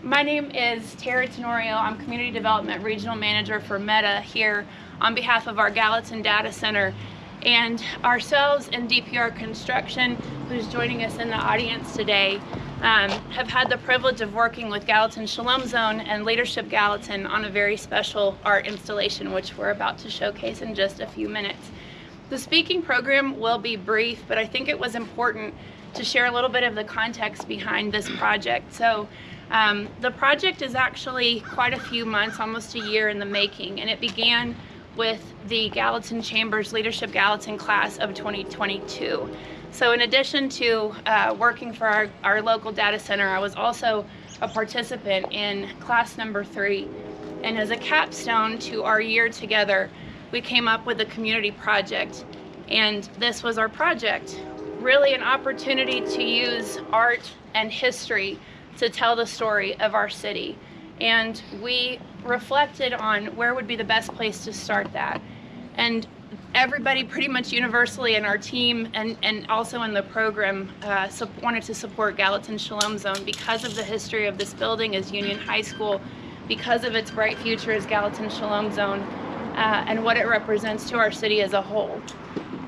My name is Terry Tenorio. I'm Community Development Regional Manager for Meta here on behalf of our Gallatin Data Center. And ourselves and DPR Construction, who's joining us in the audience today, have had the privilege of working with Gallatin Shalom Zone and Leadership Gallatin on a very special art installation, which we're about to showcase in just a few minutes. The speaking program will be brief, but I think it was important to share a little bit of the context behind this project. So the project is actually quite a few months, almost a year in the making, and it began with the Gallatin Chamber's Leadership Gallatin class of 2022. So in addition to working for our local data center, I was also a participant in class number 3. And as a capstone to our year together, we came up with a community project. And this was our project, really an opportunity to use art and history to tell the story of our city. And we reflected on where would be the best place to start that. And everybody pretty much universally in our team and also in the program wanted to support Gallatin Shalom Zone because of the history of this building as Union High School, because of its bright future as Gallatin Shalom Zone, and what it represents to our city as a whole.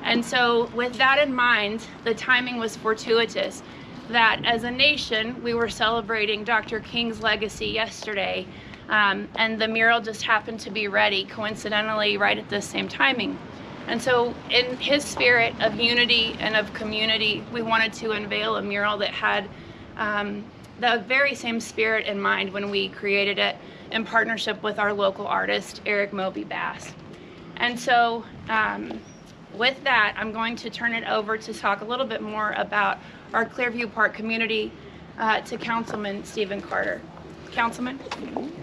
And so with that in mind, the timing was fortuitous that as a nation, we were celebrating Dr. King's legacy yesterday, and the mural just happened to be ready, coincidentally, right at the same timing. And so in his spirit of unity and of community, we wanted to unveil a mural that had the very same spirit in mind when we created it in partnership with our local artist, Eric Mobe Bass. And so with that, I'm going to turn it over to talk a little bit more about our Clearview Park community to Councilman Stephen Carter. Councilman?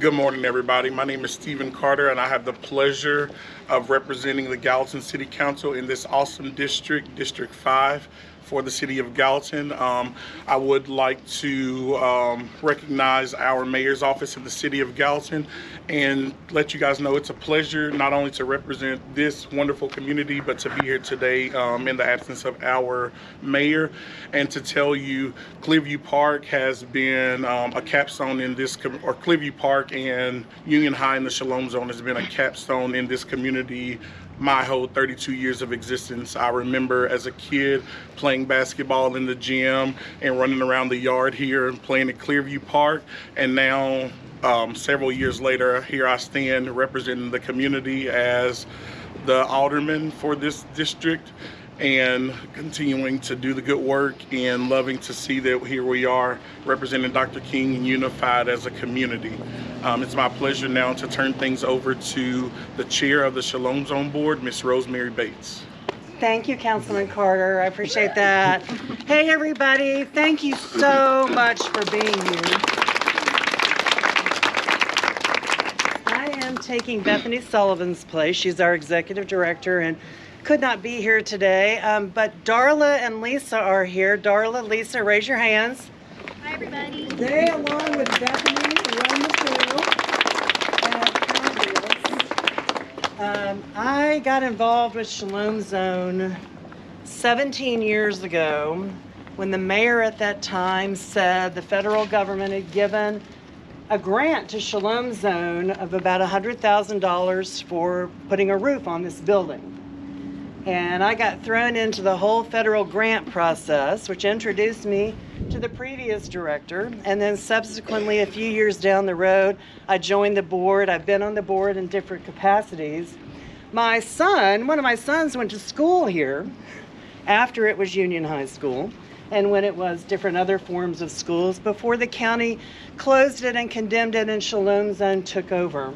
Good morning, everybody. My name is Stephen Carter, and I have the pleasure of representing the Gallatin City Council in this awesome district, District 5, for the city of Gallatin. I would like to recognize our mayor's office in the city of Gallatin and let you guys know it's a pleasure not only to represent this wonderful community, but to be here today in the absence of our mayor, and to tell you Clearview Park has been a capstone in this, or Clearview Park and Union High in the Shalom Zone has been a capstone in this community my whole 32 years of existence. I remember as a kid playing basketball in the gym and running around the yard here and playing at Clearview Park, and now several years later, here I stand representing the community as the alderman for this district and continuing to do the good work and loving to see that here we are representing Dr. King and unified as a community. It's my pleasure now to turn things over to the chair of the Shalom Zone Board, Ms. Rosemary Bates. Thank you, Councilman Carter. I appreciate that. Hey, everybody. Thank you so much for being here. I am taking Bethany Sullivan's place. She's our executive director and could not be here today, but Darla and Lisa are here. Darla, Lisa, raise your hands. Hi, everybody. They, along with Bethany, run the show. I got involved with Shalom Zone 17 years ago when the mayor at that time said the federal government had given a grant to Shalom Zone of about $100,000 for putting a roof on this building. And I got thrown into the whole federal grant process, which introduced me to the previous director. And then subsequently, a few years down the road, I joined the board. I've been on the board in different capacities. My son, one of my sons went to school here after it was Union High School and when it was different other forms of schools before the county closed it and condemned it and Shalom Zone took over.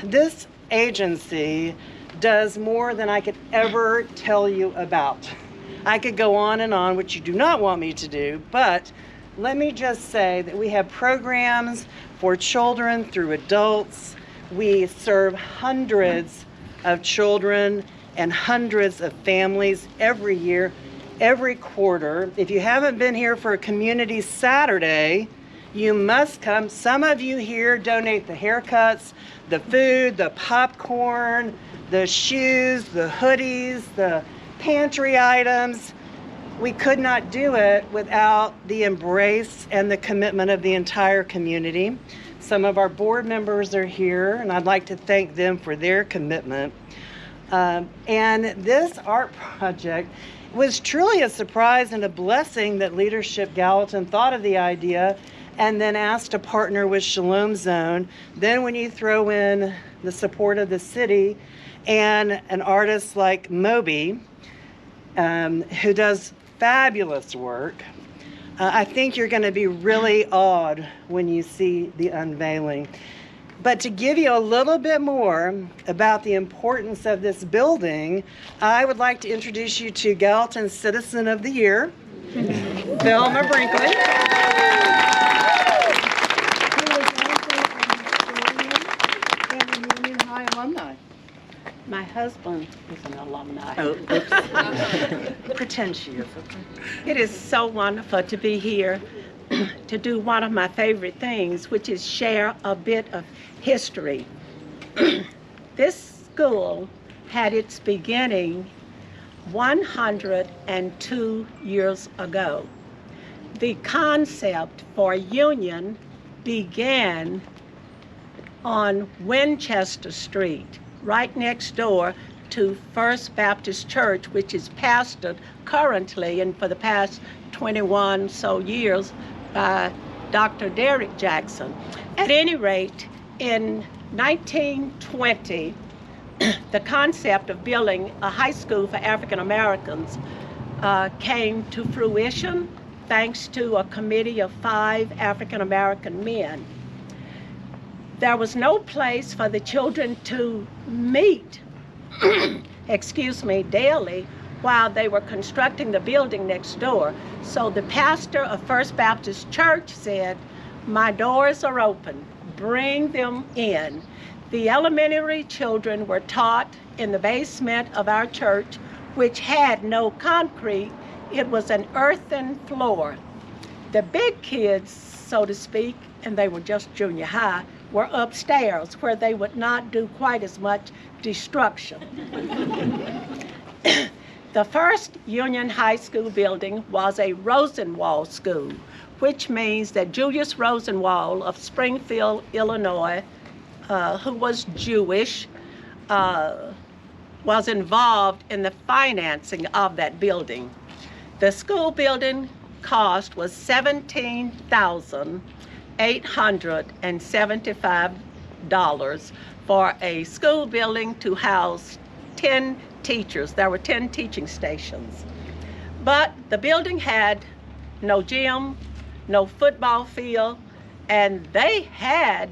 This agency does more than I could ever tell you about. I could go on, which you do not want me to do, but let me just say that we have programs for children through adults. We serve hundreds of children and hundreds of families every year, every quarter. If you haven't been here for a community Saturday, you must come. Some of you here donate the haircuts, the food, the popcorn, the shoes, the hoodies, the pantry items. we could not do it without the embrace and the commitment of the entire community. Some of our board members are here, and I'd like to thank them for their commitment. And this art project was truly a surprise and a blessing that Leadership Gallatin thought of the idea and then asked to partner with Shalom Zone. Then when you throw in the support of the city and an artist like Mobe, who does fabulous work, I think you're going to be really awed when you see the unveiling. But to give you a little bit more about the importance of this building, I would like to introduce you to Gallatin Citizen of the Year, Velma Brinkley. Union High alumni. My husband is an alumni. Oh, oops. Pretend she is. Okay. It is so wonderful to be here to do one of my favorite things, which is share a bit of history. This school had its beginning 102 years ago. The concept for Union began on Winchester Street, right next door to First Baptist Church, which is pastored currently and for the past 21 so years by Dr. Derrick Jackson. At any rate, in 1920, the concept of building a high school for African Americans came to fruition thanks to a committee of 5 African American men. There was no place for the children to meet, daily while they were constructing the building next door. So the pastor of First Baptist Church said, "My doors are open, bring them in." The elementary children were taught in the basement of our church, which had no concrete. It was an earthen floor. The big kids, so to speak, and they were just junior high, were upstairs where they would not do quite as much destruction. The first Union High School building was a Rosenwald School, which means that Julius Rosenwald of Springfield, Illinois, who was Jewish, was involved in the financing of that building. The school building cost was $17,875 for a school building to house 10 teachers. There were 10 teaching stations. But the building had no gym, no football field, and they had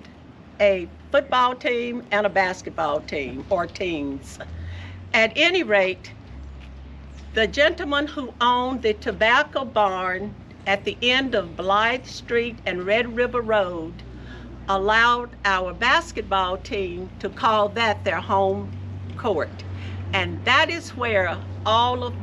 a football team and a basketball team, or teams. At any rate, the gentleman who owned the tobacco barn at the end of Blythe Street and Red River Road allowed our basketball team to call that their home court. And that is where all of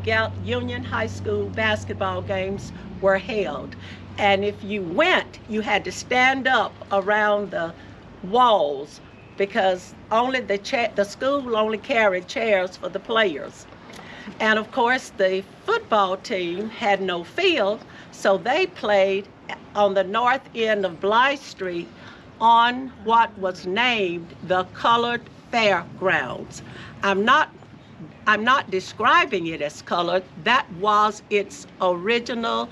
Union High School basketball games were held. And if you went, you had to stand up around the walls because only the school only carried chairs for the players. And of course, the football team had no field, so they played on the north end of Blythe Street on what was named the Colored Fairgrounds. I'm not describing it as colored. That was its original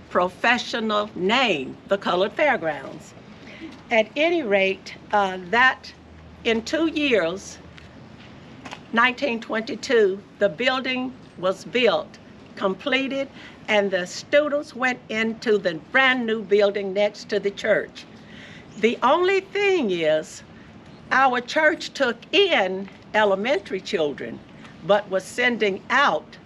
professional name, the Colored Fairgrounds. At any rate, that in 2 years, 1922, the building was built, completed, and the students went into the brand new building next to the church. The only thing is, our church took in elementary children, but was sending out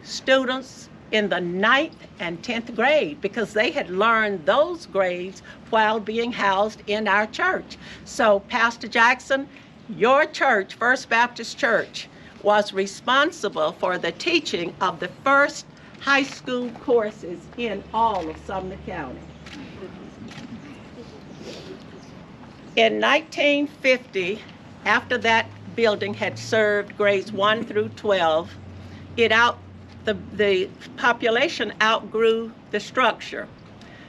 students in the 9th and 10th grade because they had learned those grades while being housed in our church. So Pastor Jackson, your church, First Baptist Church, was responsible for the teaching of the first high school courses in all of Sumner County. In 1950, after that building had served grades 1 through 12, it the population outgrew the structure.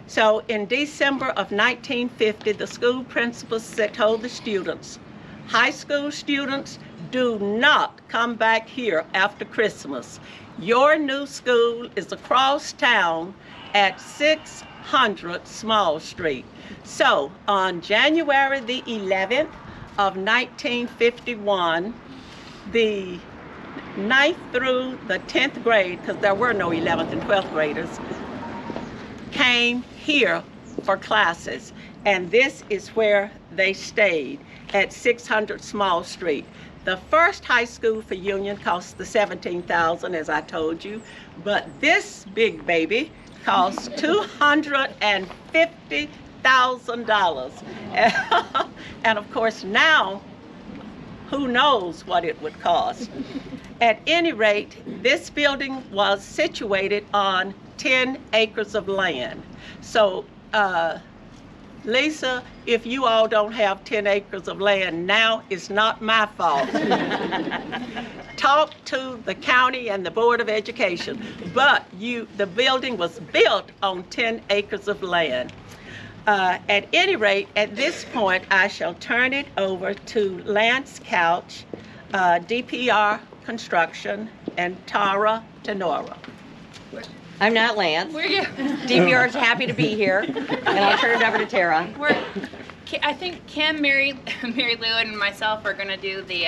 So in December of 1950, the school principals told the students, high school students, do not come back here after Christmas. Your new school is across town at 600 Small Street. So on January the 11th of 1951, the 9th through the 10th grade, because there were no 11th and 12th graders, came here for classes. And this is where they stayed, at 600 Small Street. The first high school for Union cost the $17,000, as I told you, but this big baby cost $250,000. And of course now, who knows what it would cost. At any rate, this building was situated on 10 acres of land. So, Lisa, if you all don't have 10 acres of land now, it's not my fault. Talk to the county and the Board of Education. But the building was built on 10 acres of land. At any rate, at this point, I shall turn it over to Lance Couch, DPR Construction, and Tara Tenora. I'm not Lance. Where are you? DPR is happy to be here, and I'll turn it over to Tara. I think Kim, Mary Lou, and myself are gonna do the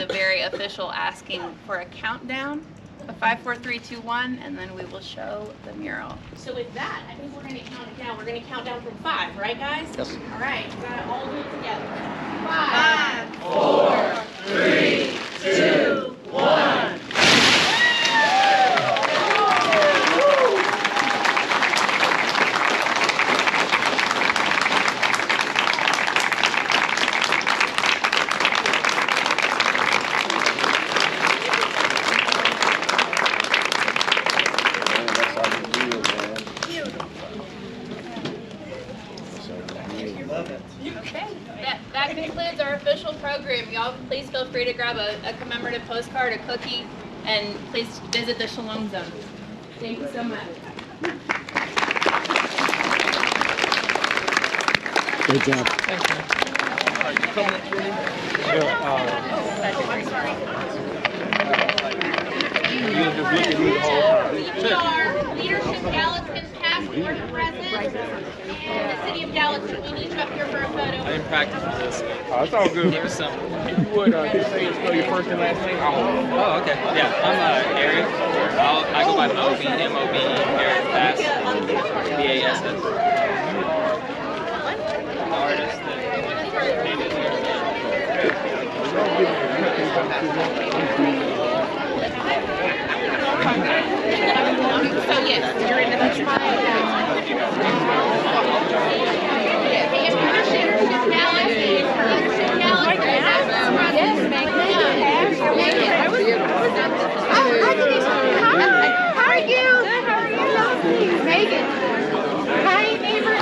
very official asking for a countdown of 5, 4, 3, 2, 1, and then we will show the mural. So with that, I think we're going to count it down. We're going to count down from 5, right, guys? Yes. All right, we got to all do it together. 5, 4, 3, 2, 1. Okay, that concludes our official program. Y'all please feel free to grab a commemorative postcard, a cookie, and please visit the Shalom Zone. Thank you so much. Good job. DPR, leadership Gallatin, past or present, and the city of Gallatin. We need you up here for a photo. I didn't practice for this. Oh, it's all good. Keep it simple. If you would, just say spell your first and last name. Oh, okay. Yeah, I'm Eric. I go by Mobe, M-O-B-E, Eric Bass, B-A-S-S. The artist that painted So yes, you're in the